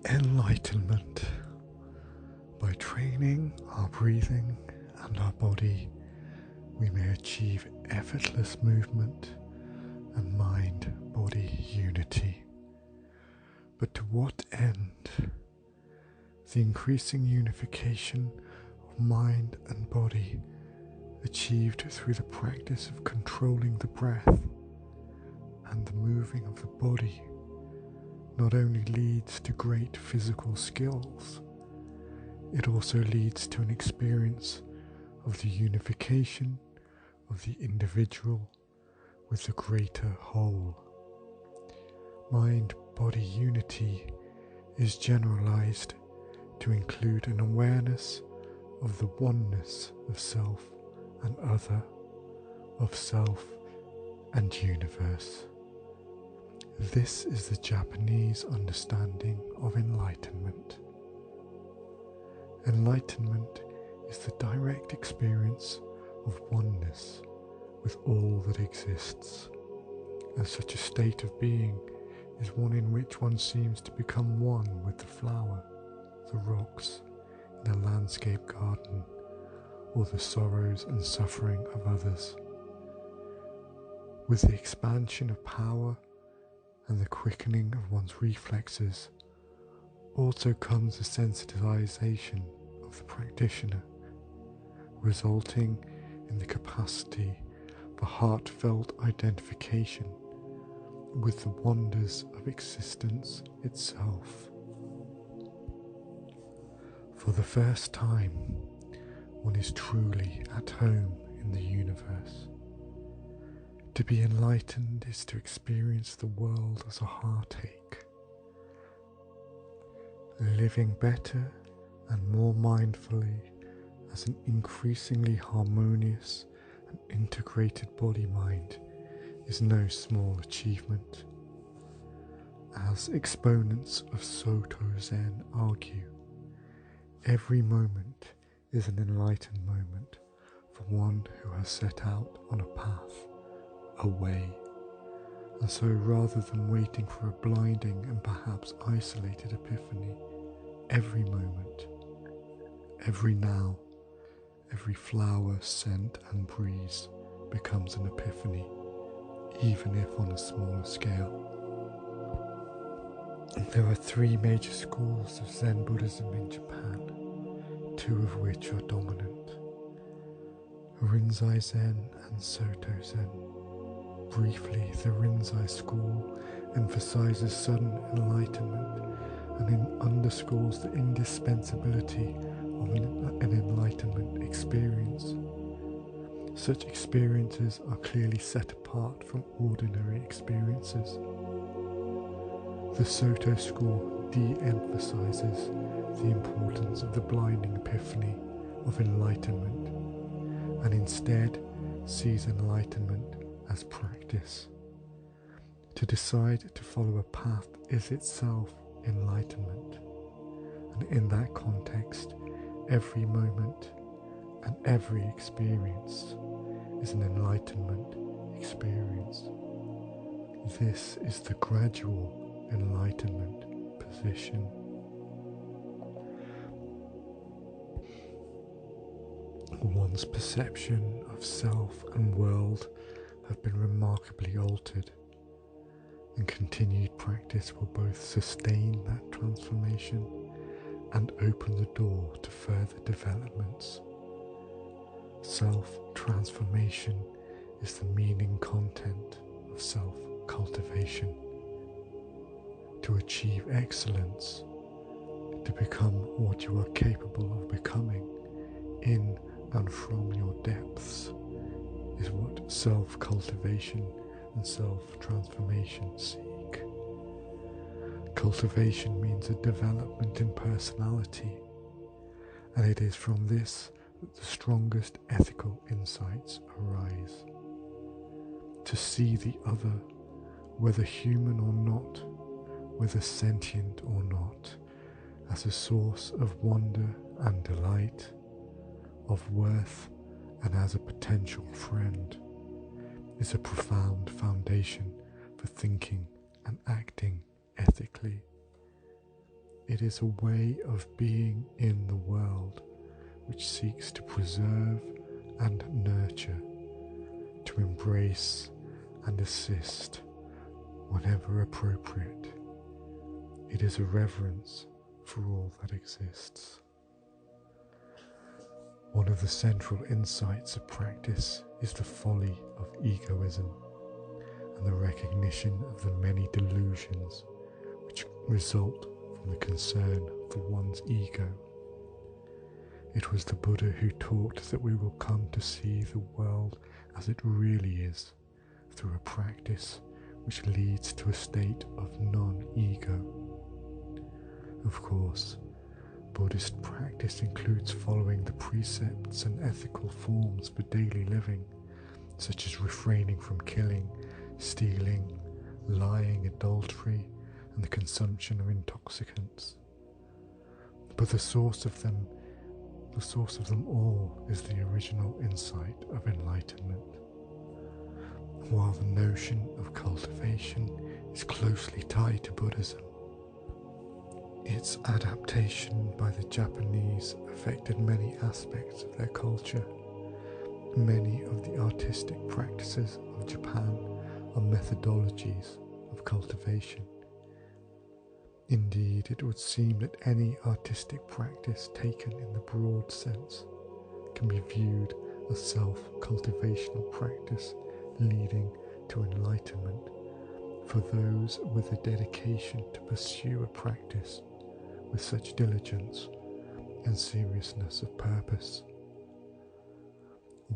Enlightenment. By training our breathing and our body, we may achieve effortless movement and mind-body unity. But to what end? The increasing unification of mind and body, achieved through the practice of controlling the breath and the moving of the body, not only leads to great physical skills, it also leads to an experience of the unification of the individual with the greater whole. Mind-body unity is generalized to include an awareness of the oneness of self and other, of self and universe. This is the Japanese understanding of enlightenment. Enlightenment is the direct experience of oneness with all that exists, and such a state of being is one in which one seems to become one with the flower, the rocks in a landscape garden, or the sorrows and suffering of others. With the expansion of power and the quickening of one's reflexes, also comes a sensitization of the practitioner, resulting in the capacity for heartfelt identification with the wonders of existence itself. For the first time, one is truly at home in the universe. To be enlightened is to experience the world as a heartache, living better and more mindfully as an increasingly harmonious and integrated body-mind is no small achievement. As exponents of Soto Zen argue, every moment is an enlightened moment for one who has set out on a path, a way. And so rather than waiting for a blinding and perhaps isolated epiphany, every moment, every now, every flower, scent and breeze becomes an epiphany, even if on a smaller scale. There are three major schools of Zen Buddhism in Japan, two of which are dominant: Rinzai Zen and Soto Zen. Briefly, the Rinzai school emphasizes sudden enlightenment and underscores the indispensability of an enlightenment experience. Such experiences are clearly set apart from ordinary experiences. The Soto school de-emphasizes the importance of the blinding epiphany of enlightenment, and instead sees enlightenment as practice. To decide to follow a path is itself enlightenment, and in that context, every moment and every experience is an enlightenment experience. This is the gradual enlightenment position. One's perception of self and world have been remarkably altered, and continued practice will both sustain that transformation and open the door to further developments. Self-transformation is the meaning content of self-cultivation. To achieve excellence, to become what you are capable of becoming in and from your depths, is what self-cultivation and self-transformation seek. Cultivation means a development in personality, and it is from this that the strongest ethical insights arise. To see the other, whether human or not, whether sentient or not, as a source of wonder and delight, of worth, and as a potential friend, is a profound foundation for thinking and acting ethically. it is a way of being in the world which seeks to preserve and nurture, to embrace and assist whenever appropriate. It is a reverence for all that exists. One of the central insights of practice is the folly of egoism and the recognition of the many delusions which result from the concern for one's ego. It was the Buddha who taught that we will come to see the world as it really is through a practice which leads to a state of non-ego. Of course, Buddhist practice includes following the precepts and ethical forms for daily living, such as refraining from killing, stealing, lying, adultery, and the consumption of intoxicants. But the source of them all is the original insight of enlightenment. While the notion of cultivation is closely tied to Buddhism, its adaptation by the Japanese affected many aspects of their culture. Many of the artistic practices of Japan are methodologies of cultivation. Indeed, it would seem that any artistic practice taken in the broad sense can be viewed as self-cultivational practice leading to enlightenment for those with a dedication to pursue a practice with such diligence and seriousness of purpose.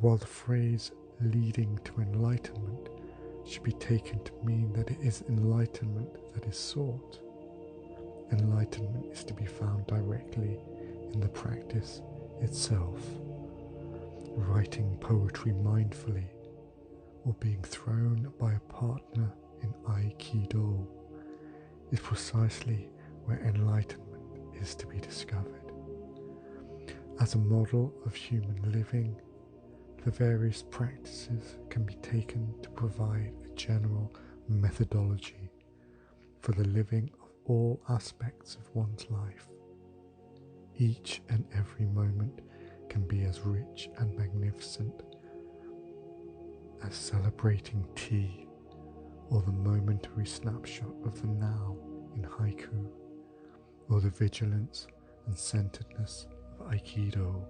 While the phrase leading to enlightenment should be taken to mean that it is enlightenment that is sought, enlightenment is to be found directly in the practice itself. Writing poetry mindfully or being thrown by a partner in Aikido is precisely where enlightenment is to be discovered. As a model of human living, the various practices can be taken to provide a general methodology for the living of all aspects of one's life. Each and every moment can be as rich and magnificent as celebrating tea or the momentary snapshot of the now in haiku, or the vigilance and centeredness of Aikido.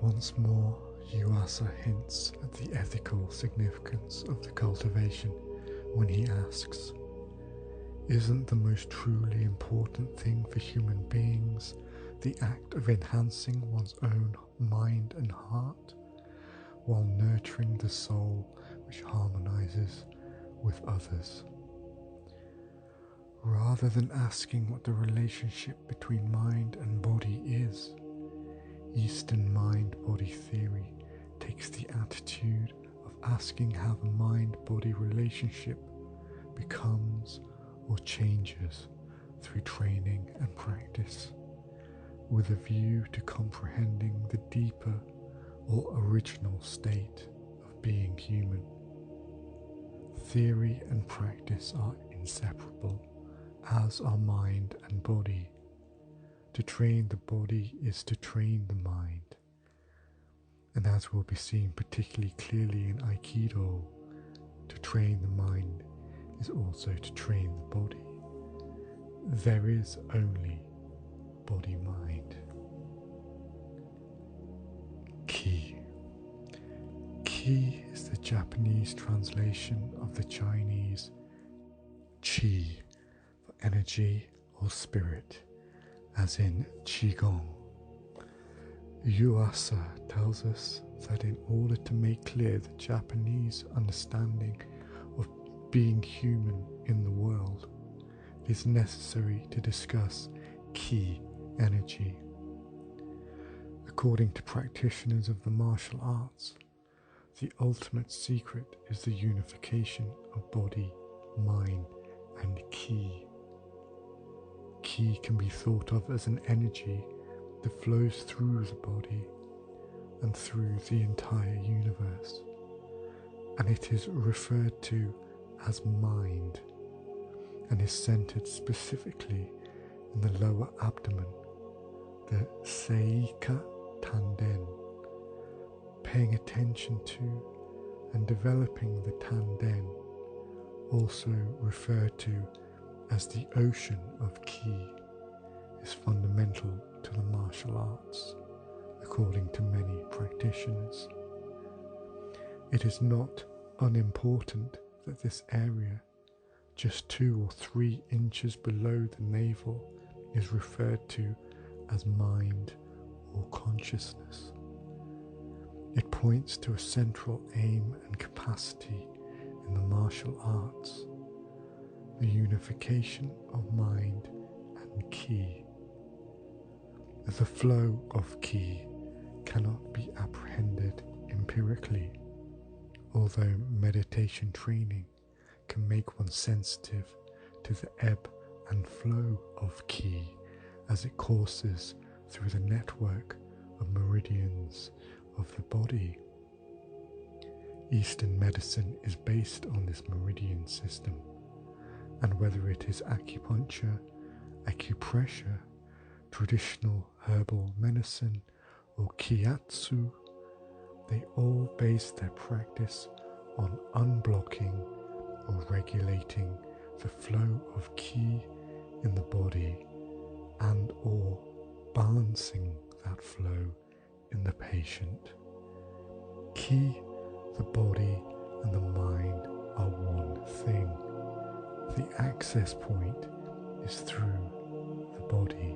Once more, Yuasa hints at the ethical significance of the cultivation when he asks, "Isn't the most truly important thing for human beings the act of enhancing one's own mind and heart, while nurturing the soul which harmonizes with others?" Rather than asking what the relationship between mind and body is, Eastern mind-body theory takes the attitude of asking how the mind-body relationship becomes or changes through training and practice, with a view to comprehending the deeper or original state of being human. Theory and practice are inseparable, as are mind and body. To train the body is to train the mind, and as will be seen particularly clearly in Aikido, to train the mind is also to train the body. There is only body-mind. Ki. Ki is the Japanese translation of the Chinese qi for energy or spirit, as in qigong. Yuasa tells us that in order to make clear the Japanese understanding of being human in the world, it is necessary to discuss ki energy. According to practitioners of the martial arts, the ultimate secret is the unification of body, mind, and ki. Ki can be thought of as an energy that flows through the body and through the entire universe, and it is referred to as mind, and is centered specifically in the lower abdomen, the Seika Tanden. Paying attention to and developing the Tanden, also referred to as the ocean of Ki, is fundamental to the martial arts, according to many practitioners. It is not unimportant that this area, just 2 or 3 inches below the navel, is referred to as mind or consciousness. It points to a central aim and capacity in the martial arts, the unification of mind and Ki. The flow of Ki cannot be apprehended empirically, although meditation training can make one sensitive to the ebb and flow of Ki as it courses through the network of meridians of the body. Eastern medicine is based on this meridian system, and whether it is acupuncture, acupressure, traditional herbal medicine, or kiatsu, they all base their practice on unblocking or regulating the flow of Ki in the body and or balancing that flow in the patient. Ki, the body, and the mind are one thing. The access point is through the body.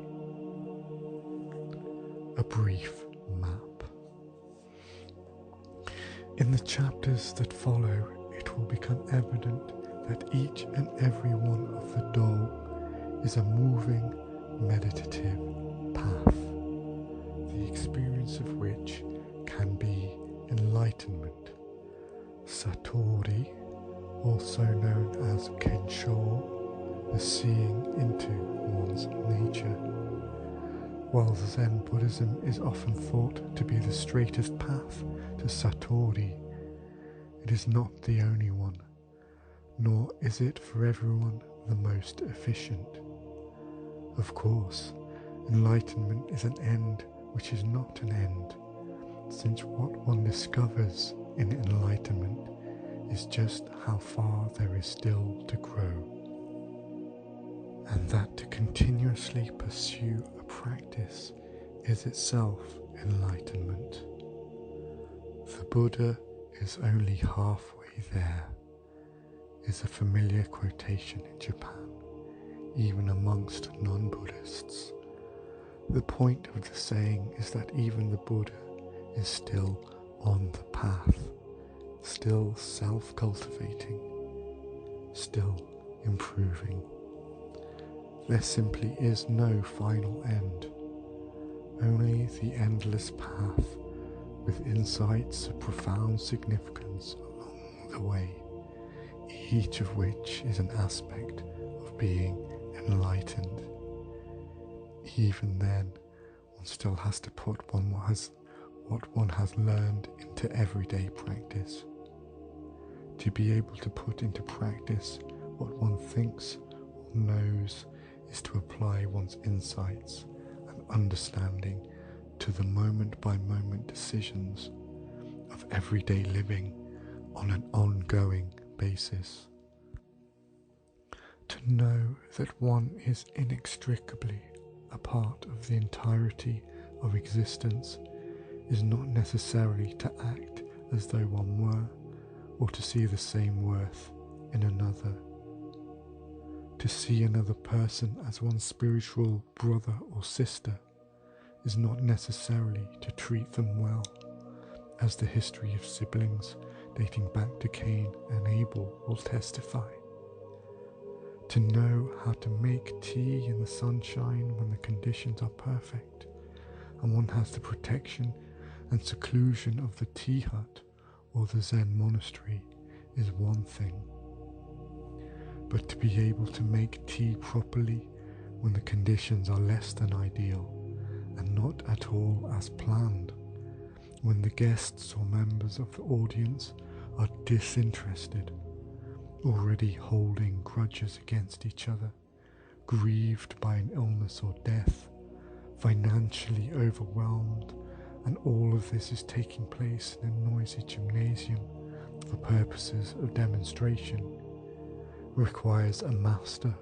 A brief map. In the chapters that follow, it will become evident that each and every one of the Do is a moving, meditative path, the experience of which can be enlightenment. Satori, also known as Kensho, the seeing into one's nature. While Zen Buddhism is often thought to be the straightest path to Satori, it is not the only one, nor is it for everyone the most efficient. Of course, enlightenment is an end which is not an end, since what one discovers in enlightenment is just how far there is still to grow, and that to continuously pursue a practice is itself enlightenment. The Buddha is only halfway there, is a familiar quotation in Japan, even amongst non-Buddhists. The point of the saying is that even the Buddha is still on the path, still self-cultivating, still improving. There simply is no final end, only the endless path with insights of profound significance along the way, each of which is an aspect of being enlightened. Even then, one still has to put what one has learned into everyday practice. To be able to put into practice what one thinks or knows is to apply one's insights and understanding to the moment-by-moment decisions of everyday living on an ongoing basis. To know that one is inextricably a part of the entirety of existence is not necessarily to act as though one were, or to see the same worth in another. To see another person as one's spiritual brother or sister is not necessarily to treat them well, as the history of siblings dating back to Cain and Abel will testify. To know how to make tea in the sunshine when the conditions are perfect, and one has the protection and seclusion of the tea hut or the Zen monastery, is one thing. But to be able to make tea properly when the conditions are less than ideal and not at all as planned, when the guests or members of the audience are disinterested, already holding grudges against each other, grieved by an illness or death, financially overwhelmed, and all of this is taking place in a noisy gymnasium for purposes of demonstration, requires a master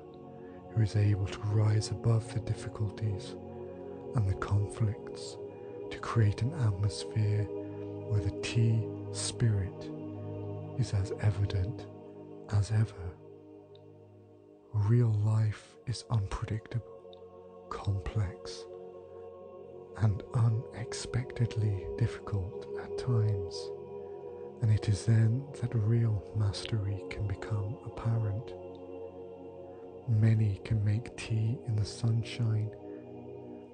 who is able to rise above the difficulties and the conflicts to create an atmosphere where the tea spirit is as evident as ever. Real life is unpredictable, complex, and unexpectedly difficult at times, and it is then that real mastery can become apparent. Many can make tea in the sunshine,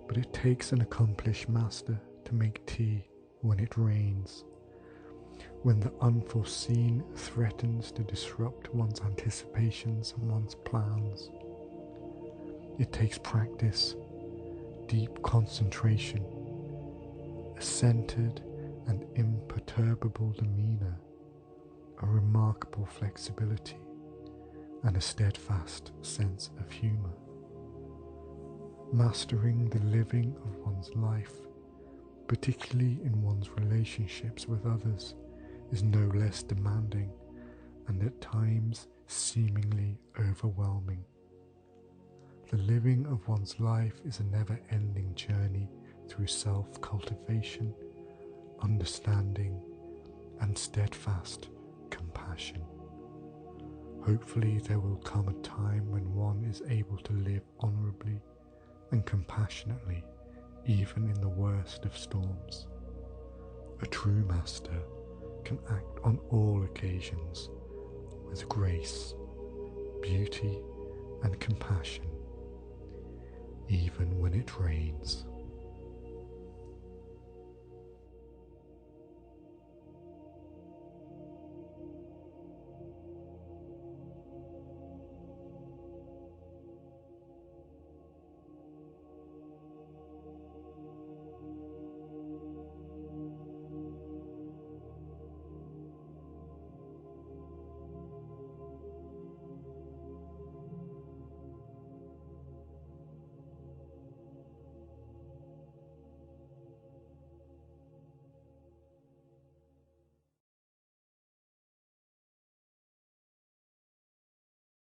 but it takes an accomplished master to make tea when it rains, when the unforeseen threatens to disrupt one's anticipations and one's plans. It takes practice, deep concentration, a centered and imperturbable demeanor, a remarkable flexibility, and a steadfast sense of humor. Mastering the living of one's life, particularly in one's relationships with others, is no less demanding and at times seemingly overwhelming. The living of one's life is a never-ending journey through self-cultivation, understanding, and steadfast compassion. Hopefully there will come a time when one is able to live honorably and compassionately, even in the worst of storms. A true master can act on all occasions with grace, beauty, and compassion, even when it rains.